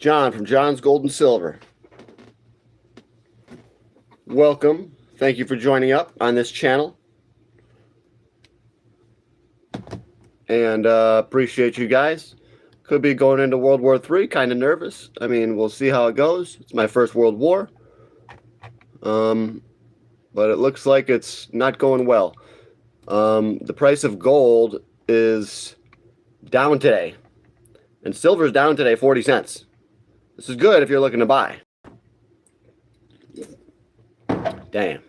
John from John's Gold and Silver. Welcome. Thank you for joining up on this channel. And appreciate you guys. Could be going into World War III. Kind of nervous. I mean, we'll see how it goes. It's my first World War. But it looks like it's not going well. The price of gold is down today. And silver is down today 40 cents. This is good if you're looking to buy. Damn.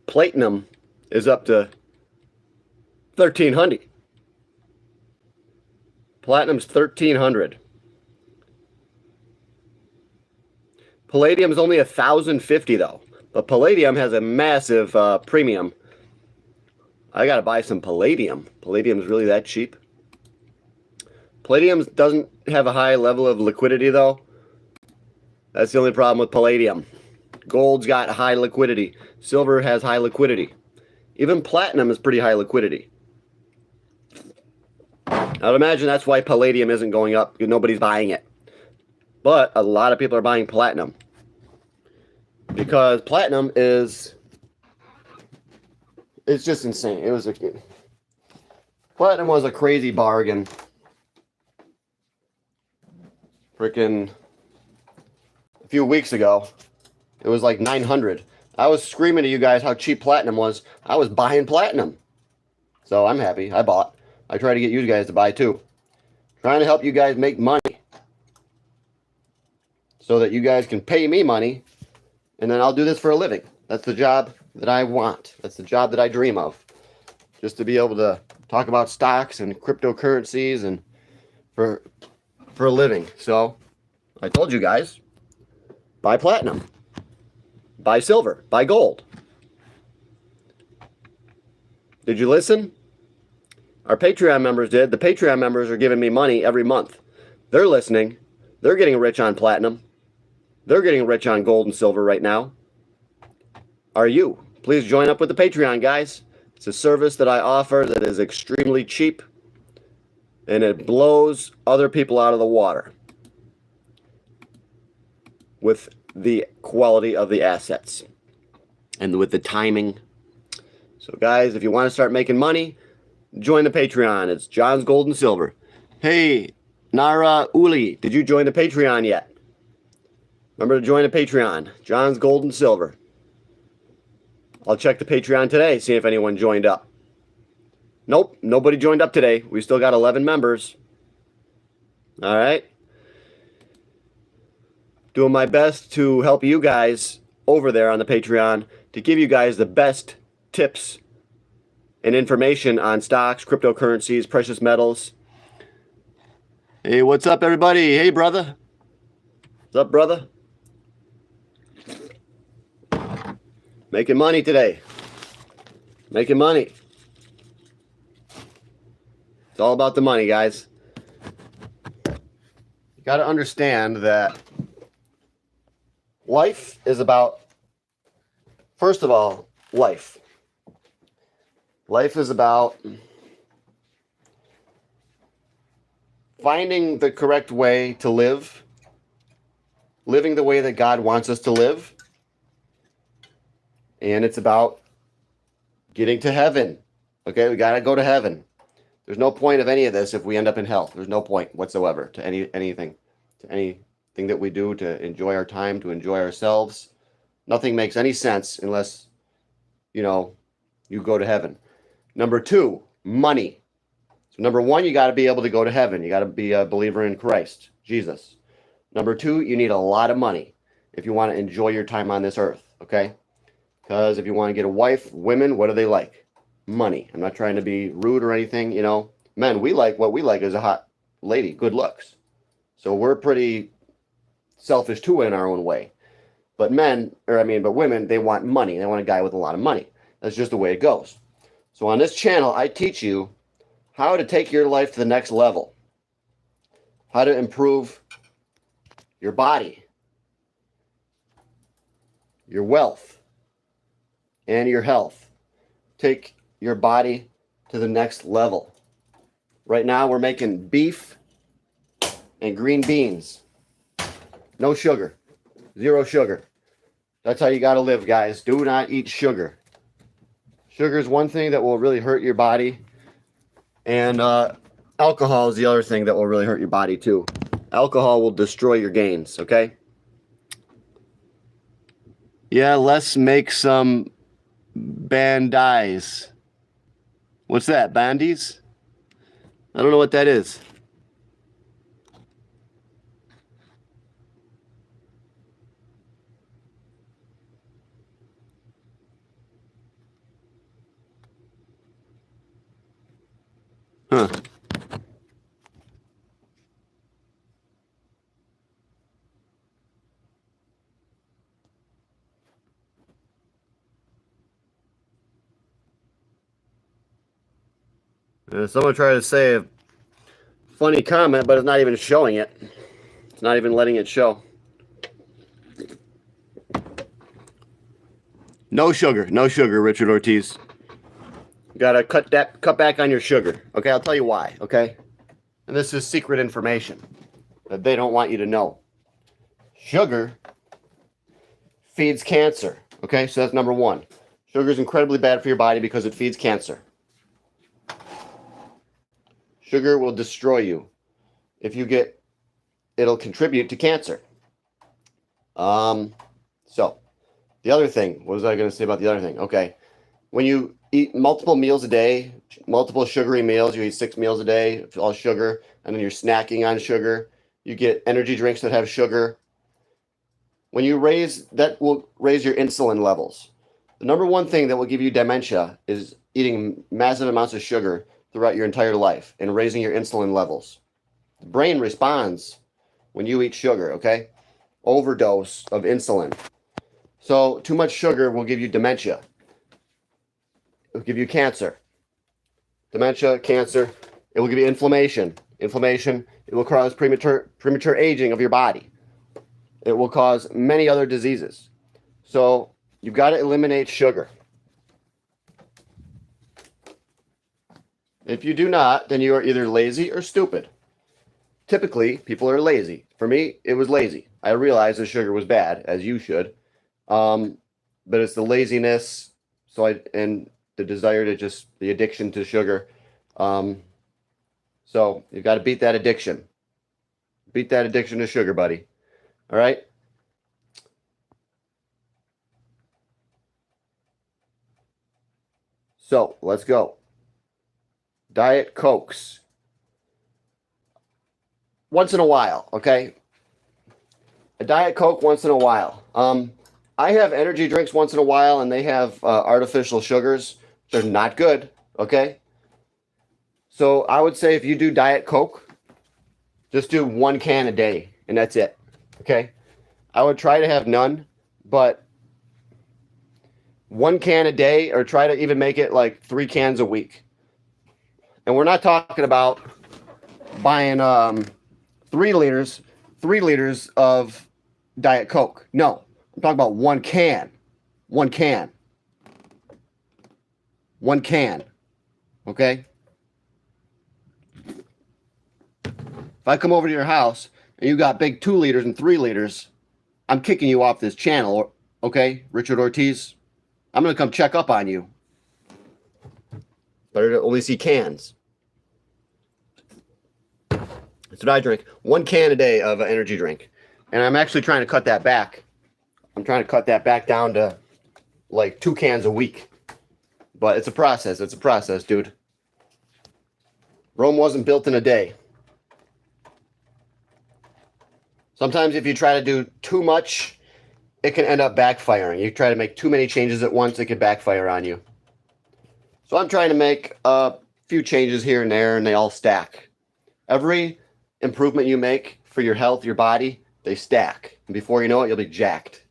Platinum is up to 1,300. Platinum's 1,300. Palladium's only 1,050 though. But palladium has a massive premium. I gotta buy some palladium. Palladium's really that cheap. Palladium doesn't have a high level of liquidity though. That's the only problem with palladium. Gold's got high liquidity. Silver has high liquidity. Even platinum is pretty high liquidity. I'd imagine that's why palladium isn't going up, because nobody's buying it. But a lot of people are buying platinum. Because platinum is... it's just insane. Platinum was a crazy bargain. Freaking a few weeks ago. It was like 900. I was screaming to you guys how cheap platinum was. I was buying platinum. So I'm happy. I bought. I try to get you guys to buy too. Trying to help you guys make money. So that you guys can pay me money. And then I'll do this for a living. That's the job that I want. That's the job that I dream of. Just to be able to talk about stocks and cryptocurrencies and for a living. So I told you guys, buy platinum. Buy silver. Buy gold. Did you listen? Our Patreon members did. The Patreon members are giving me money every month. They're listening. They're getting rich on platinum. They're getting rich on gold and silver right now. Are you? Please join up with the Patreon, guys. It's a service that I offer that is extremely cheap. And it blows other people out of the water. With the quality of the assets. And with the timing. So guys, if you want to start making money, join the Patreon. It's John's Gold and Silver. Hey, Nara Uli, did you join the Patreon yet? Remember to join the Patreon. John's Gold and Silver. I'll check the Patreon today, see if anyone joined up. Nope, nobody joined up today. We still got 11 members. All right. Doing my best to help you guys over there on the Patreon to give you guys the best tips and information on stocks, cryptocurrencies, precious metals. Hey, what's up, everybody? Hey, brother. What's up, brother? Making money today. Making money. It's all about the money, guys. You got to understand that life is about, first of all, life. Life is about finding the correct way to live, living the way that God wants us to live, and it's about getting to heaven. Okay, we got to go to heaven. There's no point of any of this if we end up in hell. There's no point whatsoever to anything that we do to enjoy our time, to enjoy ourselves. Nothing makes any sense unless, you know, you go to heaven. Number two, money. So number one, you got to be able to go to heaven. You got to be a believer in Christ, Jesus. Number two, you need a lot of money if you want to enjoy your time on this earth, okay? Because if you want to get a wife, women, what do they like? Money. I'm not trying to be rude or anything, you know. Men, what we like is a hot lady, good looks. So we're pretty selfish too in our own way. But women, they want money. They want a guy with a lot of money. That's just the way it goes. So on this channel, I teach you how to take your life to the next level. How to improve your body, your wealth, and your health. Take your body to the next level. Right now, we're making beef and green beans. No sugar. Zero sugar. That's how you got to live, guys. Do not eat sugar. Sugar is one thing that will really hurt your body. And alcohol is the other thing that will really hurt your body, too. Alcohol will destroy your gains, okay? Yeah, let's make some bandis. What's that, bandies? I don't know what that is. Huh. Someone tried to say a funny comment, but it's not even showing it. It's not even letting it show. No sugar. No sugar, Richard Ortiz. You gotta cut back on your sugar. Okay, I'll tell you why, okay? And this is secret information that they don't want you to know. Sugar feeds cancer. Okay, so that's number one. Sugar is incredibly bad for your body because it feeds cancer. Sugar will destroy you. If you get, it'll contribute to cancer. So, the other thing, what was I going to say about the other thing? Okay, when you eat multiple meals a day, multiple sugary meals, you eat 6 meals a day, all sugar, and then you're snacking on sugar, you get energy drinks that have sugar. When you that will raise your insulin levels. The number one thing that will give you dementia is eating massive amounts of sugar throughout your entire life and raising your insulin levels. The brain responds when you eat sugar, okay? Overdose of insulin. So too much sugar will give you dementia. It will give you cancer. Dementia, cancer. It will give you inflammation. Inflammation, it will cause premature aging of your body. It will cause many other diseases. So you've got to eliminate sugar. If you do not, then you are either lazy or stupid. Typically, people are lazy. For me, it was lazy. I realized the sugar was bad, as you should. But it's the laziness, and the desire to the addiction to sugar. So you've got to beat that addiction. Beat that addiction to sugar, buddy. All right? So let's go. Diet Cokes. Once in a while, okay? A Diet Coke once in a while. I have energy drinks once in a while, and they have artificial sugars. They're not good, okay? So I would say if you do Diet Coke, just do 1 can a day, and that's it, okay? I would try to have none, but 1 can a day, or try to even make it like 3 cans a week. And we're not talking about buying 3 liters of Diet Coke. No, I'm talking about 1 can. 1 can. 1 can. Okay? If I come over to your house and you got big 2 liters and 3 liters, I'm kicking you off this channel, okay, Richard Ortiz? I'm going to come check up on you. Better to only see cans. That's what I drink. 1 can a day of an energy drink. And I'm actually trying to cut that back. I'm trying to cut that back down to like 2 cans a week. But it's a process. It's a process, dude. Rome wasn't built in a day. Sometimes if you try to do too much, it can end up backfiring. You try to make too many changes at once, it can backfire on you. So I'm trying to make a few changes here and there, and they all stack. Every improvement you make for your health, your body, they stack. And before you know it, you'll be jacked.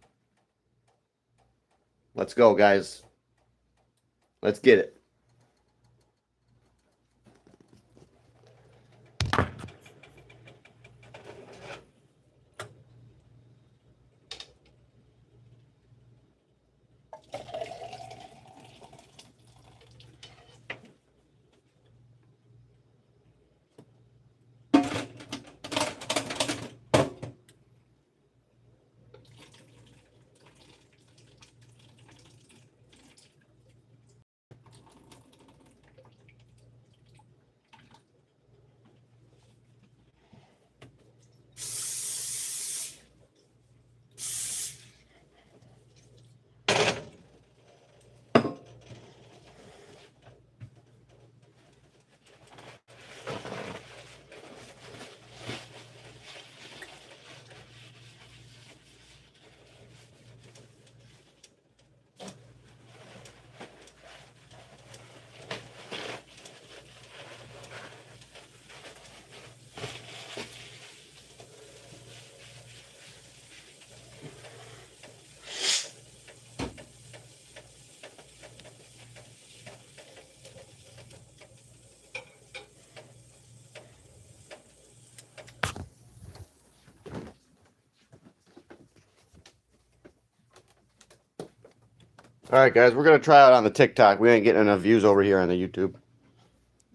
Let's go, guys. Let's get it. All right, guys, we're gonna try it on the TikTok. We ain't getting enough views over here on the YouTube.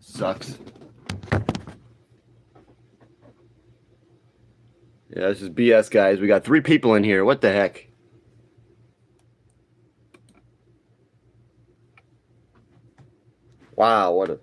Sucks. Yeah, this is BS, guys. We got 3 people in here. What the heck? Wow, what a...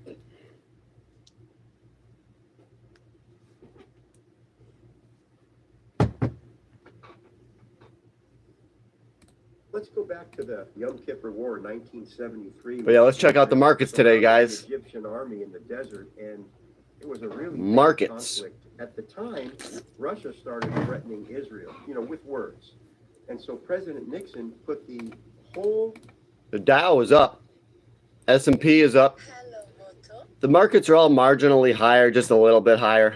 Let's go back to the Yom Kippur War in 1973. But yeah, let's check out the markets today, guys. The Egyptian army in the desert, and it was a really markets conflict. At the time, Russia started threatening Israel, with words. And so President Nixon put the Dow is up. S&P is up. The markets are all marginally higher, just a little bit higher.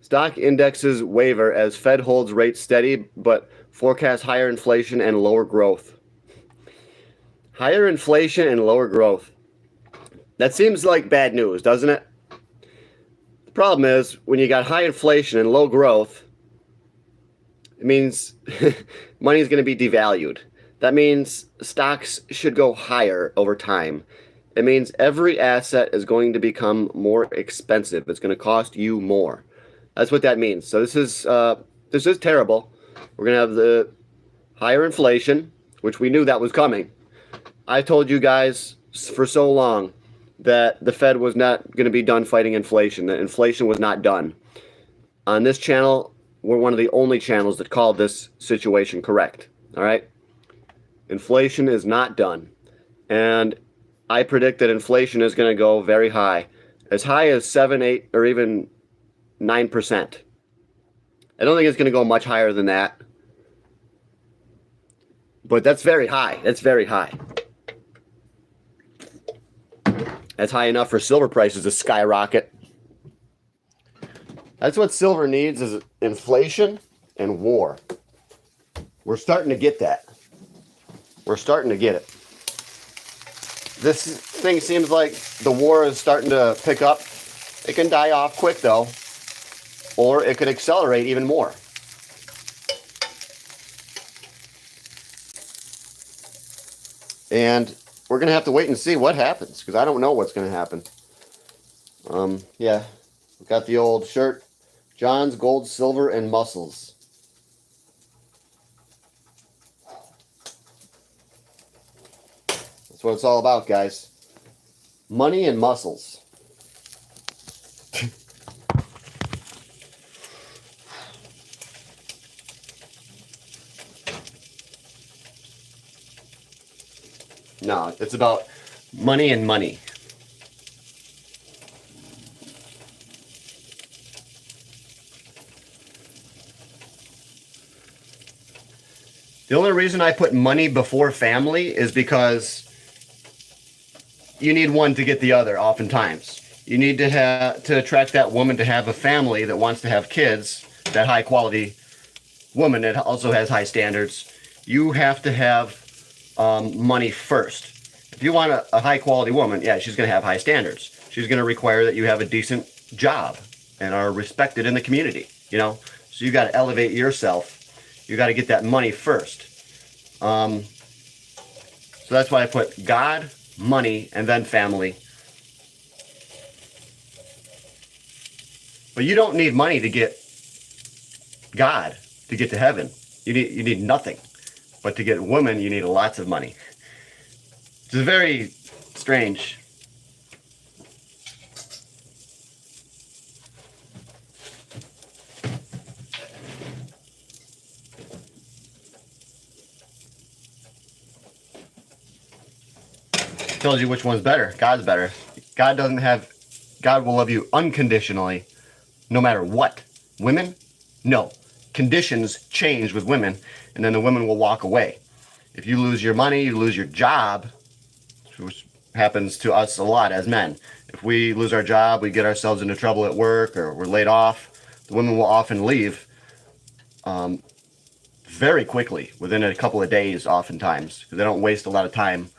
Stock indexes waver as Fed holds rates steady, but forecasts higher inflation and lower growth. Higher inflation and lower growth. That seems like bad news, doesn't it? The problem is, when you got high inflation and low growth, it means money is going to be devalued. That means stocks should go higher over time. It means every asset is going to become more expensive. It's going to cost you more. That's what that means. So this is terrible. We're going to have the higher inflation, which we knew that was coming. I told you guys for so long that the Fed was not going to be done fighting inflation, that inflation was not done. On this channel, we're one of the only channels that called this situation correct. All right? Inflation is not done. And I predict that inflation is going to go very high as 7, 8, or even 9%. I don't think it's going to go much higher than that. But that's very high. That's very high. That's high enough for silver prices to skyrocket. That's what silver needs, is inflation and war. We're starting to get that. We're starting to get it. This thing seems like the war is starting to pick up. It can die off quick, though, or it could accelerate even more. And we're going to have to wait and see what happens, because I don't know what's going to happen. Yeah, we got the old shirt, JONS Gold, Silver, and Muscles. That's what it's all about, guys. Money and muscles. No, it's about money and money. The only reason I put money before family is because you need one to get the other oftentimes. You need to attract that woman to have a family that wants to have kids, that high quality woman that also has high standards. You have to have money first. If you want a high quality woman, yeah, she's going to have high standards. She's going to require that you have a decent job and are respected in the community, So you got to elevate yourself. You got to get that money first. So that's why I put God, money, and then family. But you don't need money to get God, to get to heaven. You need nothing. But to get women, you need lots of money. It's very strange. Tells you which one's better. God's better. God will love you unconditionally, no matter what. Women, no. Conditions change with women, and then the women will walk away. If you lose your money, you lose your job, which happens to us a lot as men. If we lose our job, we get ourselves into trouble at work, or we're laid off, the women will often leave very quickly, within a couple of days oftentimes, because they don't waste a lot of time.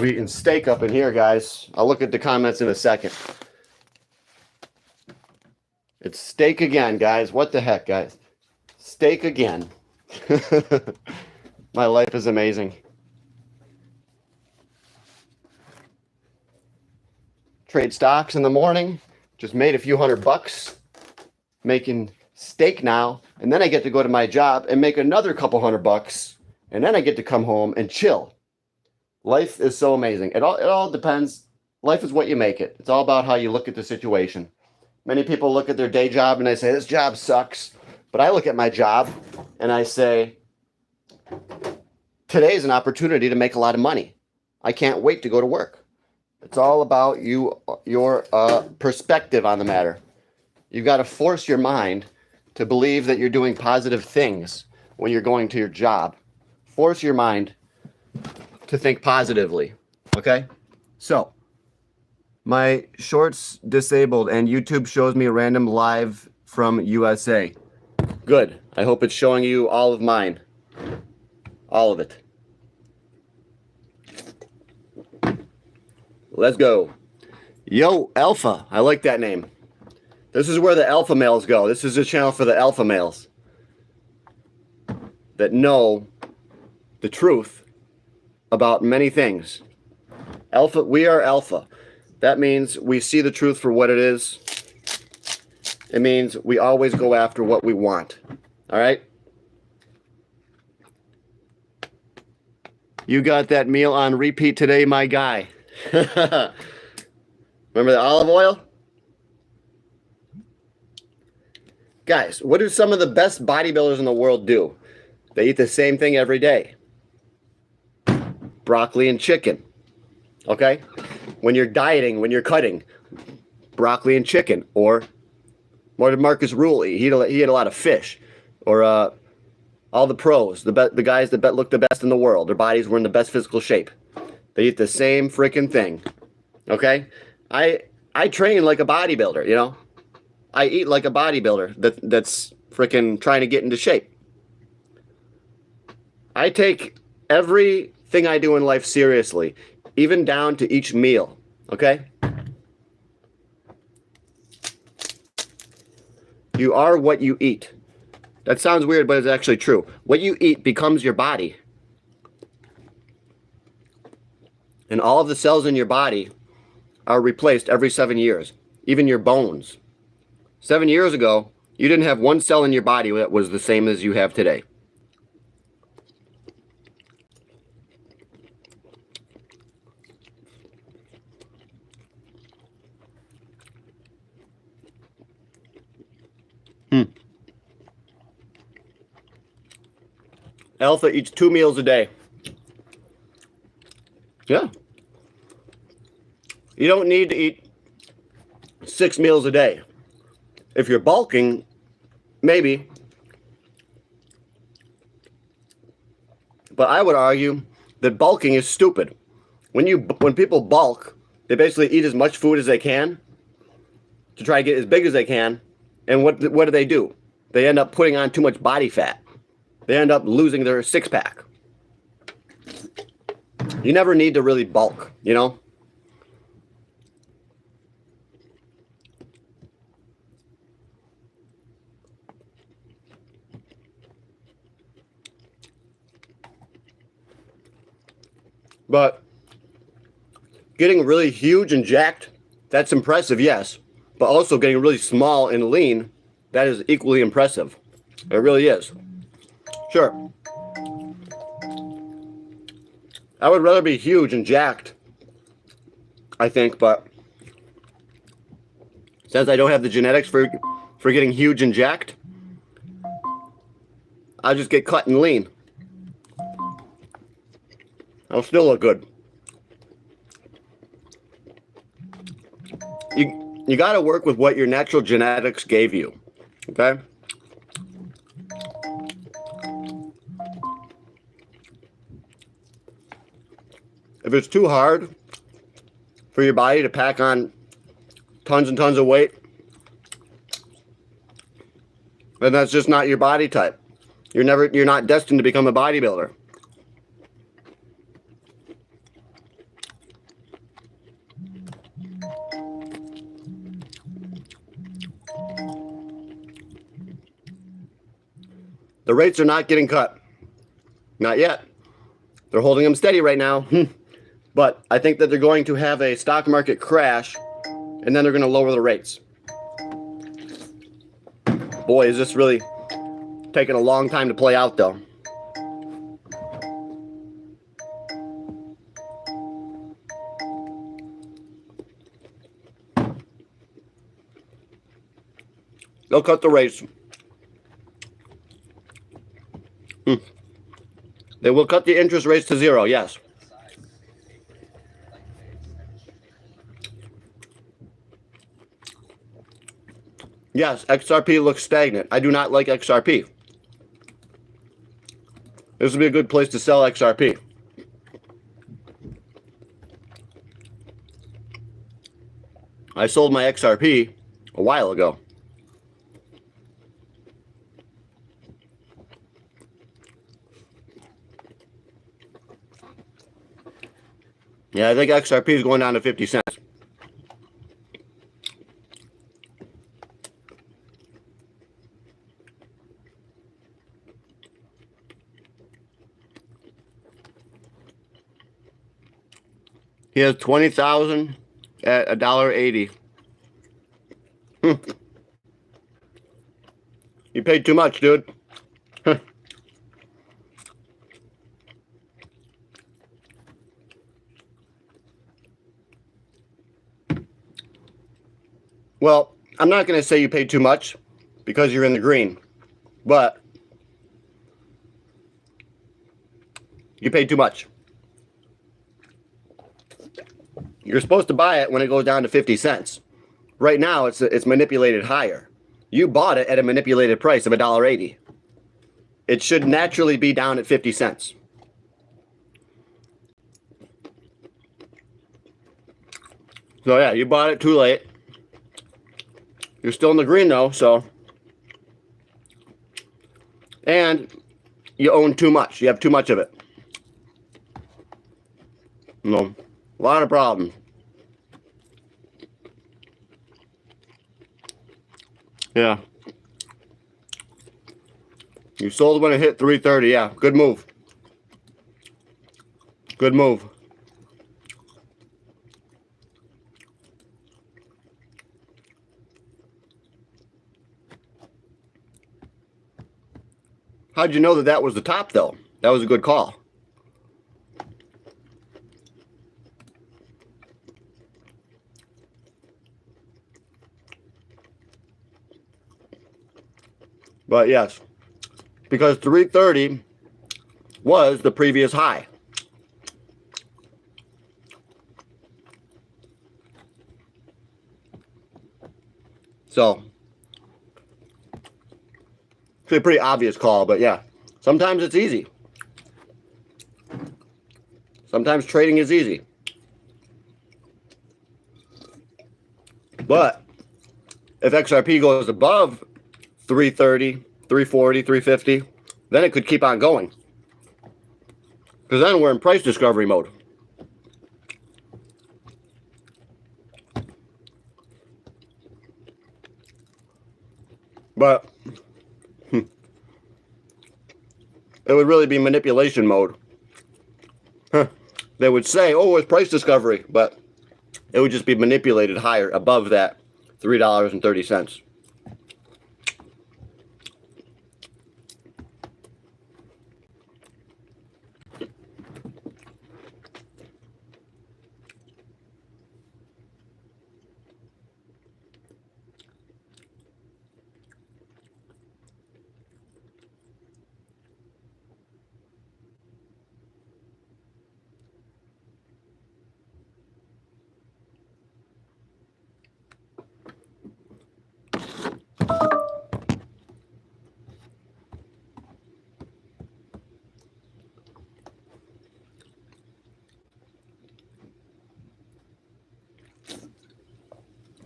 We're eating steak up in here, guys. I'll look at the comments in a second. It's steak again, guys. What the heck, guys? Steak again. My life is amazing. Trade stocks in the morning. Just made a few $100 making steak now. And then I get to go to my job and make another couple $100. And then I get to come home and chill. Life is so amazing. It all depends. Life is what you make it. It's all about how you look at the situation. Many people look at their day job and they say, this job sucks. But I look at my job and I say, today is an opportunity to make a lot of money. I can't wait to go to work. It's all about your perspective on the matter. You've got to force your mind to believe that you're doing positive things when you're going to your job. Force your mind to think positively. Okay? So, my short's disabled and YouTube shows me a random live from USA. Good. I hope it's showing you all of mine. All of it. Let's go. Yo, Alpha. I like that name. This is where the alpha males go. This is a channel for the alpha males that know the truth about many things. Alpha, we are alpha. That means we see the truth for what it is. It means we always go after what we want. All right? You got that meal on repeat today, my guy. Remember the olive oil? Guys, what do some of the best bodybuilders in the world do? They eat the same thing every day. Broccoli and chicken. Okay? When you're dieting, when you're cutting, broccoli and chicken. Or what did Marcus Rule eat? He ate a lot of fish. Or all the pros, the guys that look the best in the world. Their bodies were in the best physical shape. They eat the same freaking thing. Okay? I train like a bodybuilder, you know? I eat like a bodybuilder that's freaking trying to get into shape. I take everything I do in life seriously, even down to each meal, okay? You are what you eat. That sounds weird, but it's actually true. What you eat becomes your body. And all of the cells in your body are replaced every 7 years, even your bones. 7 years ago, you didn't have one cell in your body that was the same as you have today. Alpha eats 2 meals a day. Yeah. You don't need to eat 6 meals a day. If you're bulking, maybe. But I would argue that bulking is stupid. When people bulk, they basically eat as much food as they can to try to get as big as they can. And what do? They end up putting on too much body fat. They end up losing their six-pack. You never need to really bulk, you know? But getting really huge and jacked, that's impressive, yes. But also getting really small and lean, that is equally impressive. It really is. Sure. I would rather be huge and jacked, I think, but since I don't have the genetics for getting huge and jacked, I'll just get cut and lean. I'll still look good. You got to work with what your natural genetics gave you, okay? If it's too hard for your body to pack on tons and tons of weight, then that's just not your body type. You're not destined to become a bodybuilder. The rates are not getting cut. Not yet. They're holding them steady right now. But I think that they're going to have a stock market crash, and then they're going to lower the rates. Boy, is this really taking a long time to play out, though. They'll cut the rates. They will cut the interest rates to 0, yes. Yes, XRP looks stagnant. I do not like XRP. This would be a good place to sell XRP. I sold my XRP a while ago. Yeah, I think XRP is going down to 50 cents. He has 20,000 at $1.80. You paid too much, dude. Well, I'm not going to say you paid too much because you're in the green, but you paid too much. You're supposed to buy it when it goes down to 50 cents. Right now, it's manipulated higher. You bought it at a manipulated price of $1.80. It should naturally be down at 50 cents. So yeah, you bought it too late. You're still in the green though, so. And you own too much. You have too much of it. No, a lot of problems. Yeah. You sold when it hit 330. Yeah, good move. Good move. How'd you know that that was the top, though? That was a good call. But yes, because 330 was the previous high. So, it's a pretty obvious call, but yeah, sometimes it's easy. Sometimes trading is easy. But if XRP goes above 330, 340, 350, then it could keep on going. Because then we're in price discovery mode. But it would really be manipulation mode. They would say, oh, it's price discovery, but it would just be manipulated higher above that $3.30.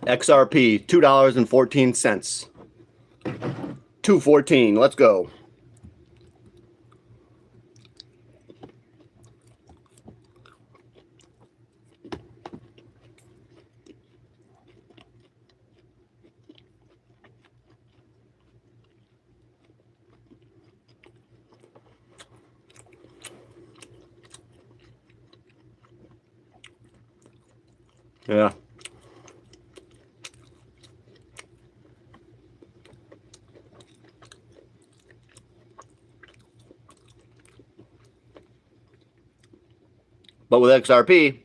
XRP, $2.14. 214, let's go. Yeah. But with XRP,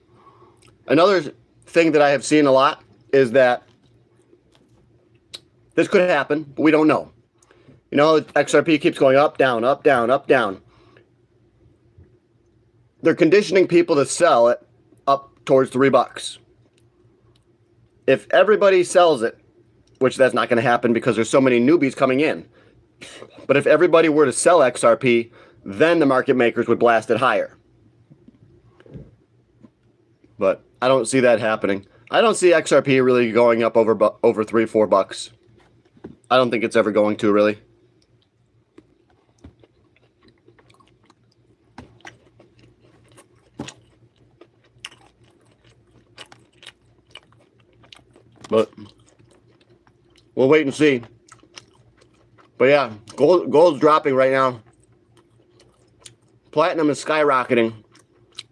another thing that I have seen a lot is that this could happen, but we don't know. You know, XRP keeps going up, down, up, down, up, down. They're conditioning people to sell it up towards $3. If everybody sells it, which that's not going to happen because there's so many newbies coming in, but if everybody were to sell XRP, then the market makers would blast it higher. But I don't see that happening. I don't see XRP really going up over $3-4. I don't think it's ever going to, really. But we'll wait and see. But yeah, gold's dropping right now. Platinum is skyrocketing.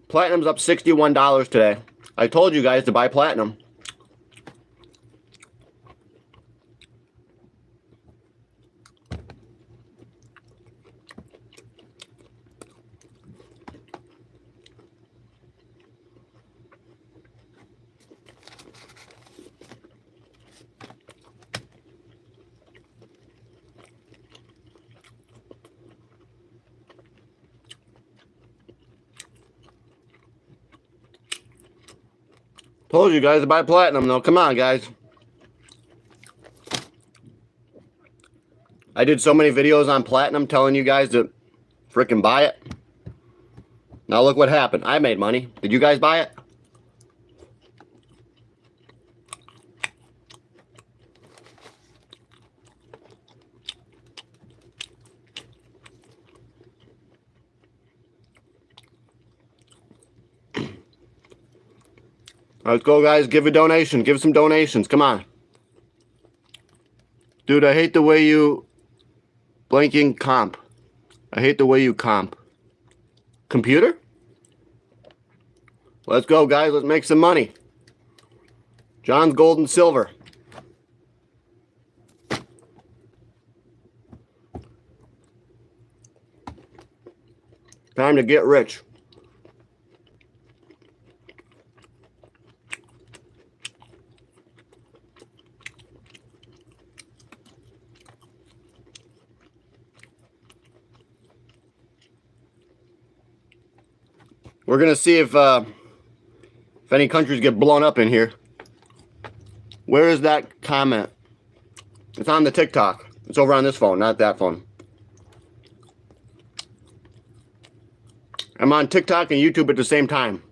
Platinum's up $61 today. I told you guys to buy platinum. Told you guys to buy platinum though. Come on, guys. I did so many videos on platinum telling you guys to freaking buy it. Now look what happened. I made money. Did you guys buy it? Let's go, guys. Give a donation. Give some donations. Come on. Dude, I hate the way you blanking comp. I hate the way you comp. Computer? Let's go, guys. Let's make some money. JONS Gold and Silver. Time to get rich. We're going to see if any countries get blown up in here. Where is that comment? It's on the TikTok. It's over on this phone, not that phone. I'm on TikTok and YouTube at the same time.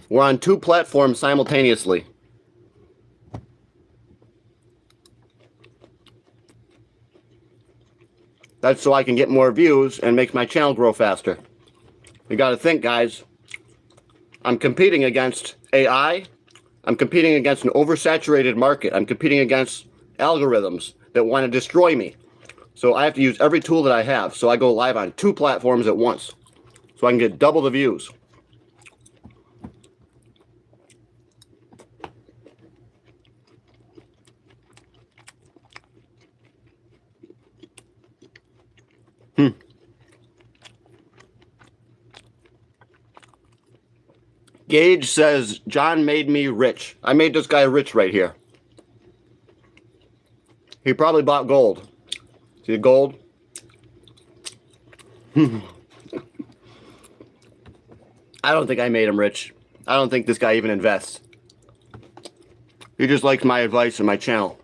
We're on 2 platforms simultaneously. That's so I can get more views and make my channel grow faster. You got to think, guys. I'm competing against AI. I'm competing against an oversaturated market. I'm competing against algorithms that want to destroy me. So I have to use every tool that I have. So I go live on 2 platforms at once. So I can get double the views. Gage says, John made me rich. I made this guy rich right here. He probably bought gold. See the gold? I don't think I made him rich. I don't think this guy even invests. He just likes my advice and my channel.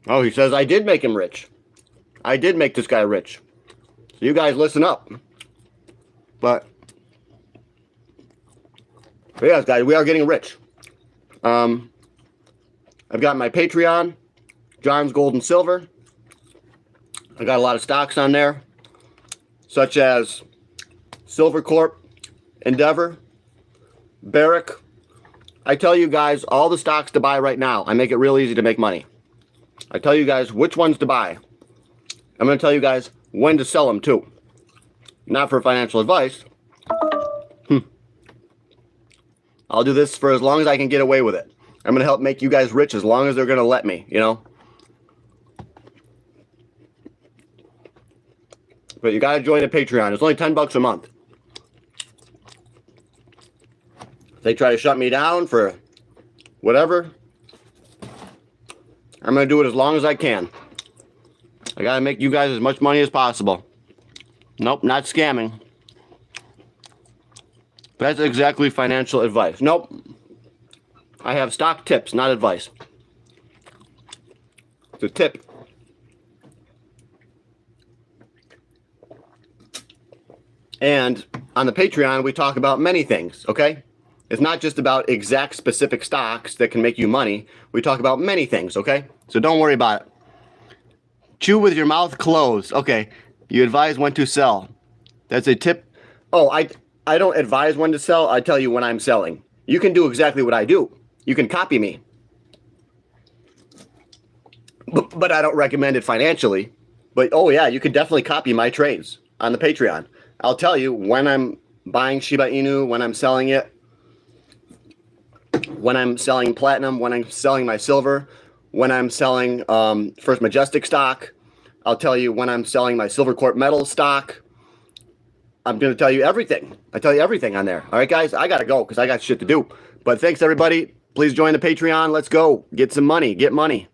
Oh, he says I did make him rich. I did make this guy rich. So you guys listen up. But yes, guys, we are getting rich. I've got my Patreon, JONS Gold and Silver. I got a lot of stocks on there, such as Silver Corp, Endeavor, Barrick. I tell you guys all the stocks to buy right now. I make it real easy to make money. I tell you guys which ones to buy. I'm going to tell you guys when to sell them too. Not for financial advice. I'll do this for as long as I can get away with it. I'm going to help make you guys rich as long as they're going to let me, you know. But you got to join the Patreon. It's only $10 a month. If they try to shut me down for whatever, I'm going to do it as long as I can. I got to make you guys as much money as possible. Nope, not scamming. That's exactly financial advice. Nope. I have stock tips, not advice. It's a tip. And on the Patreon, we talk about many things, okay? It's not just about exact specific stocks that can make you money. We talk about many things, okay? So don't worry about it. Chew with your mouth closed. Okay, you advise when to sell. That's a tip. Oh, I don't advise when to sell. I tell you when I'm selling. You can do exactly what I do. You can copy me. But I don't recommend it financially. But oh yeah, you can definitely copy my trades on the Patreon. I'll tell you when I'm buying Shiba Inu, when I'm selling it, when I'm selling platinum, when I'm selling my silver, when I'm selling First Majestic stock. I'll tell you when I'm selling my Silver Corp metal stock. I'm going to tell you everything. I tell you everything on there. All right, guys, I got to go because I got shit to do. But thanks, everybody. Please join the Patreon. Let's go. Get some money. Get money.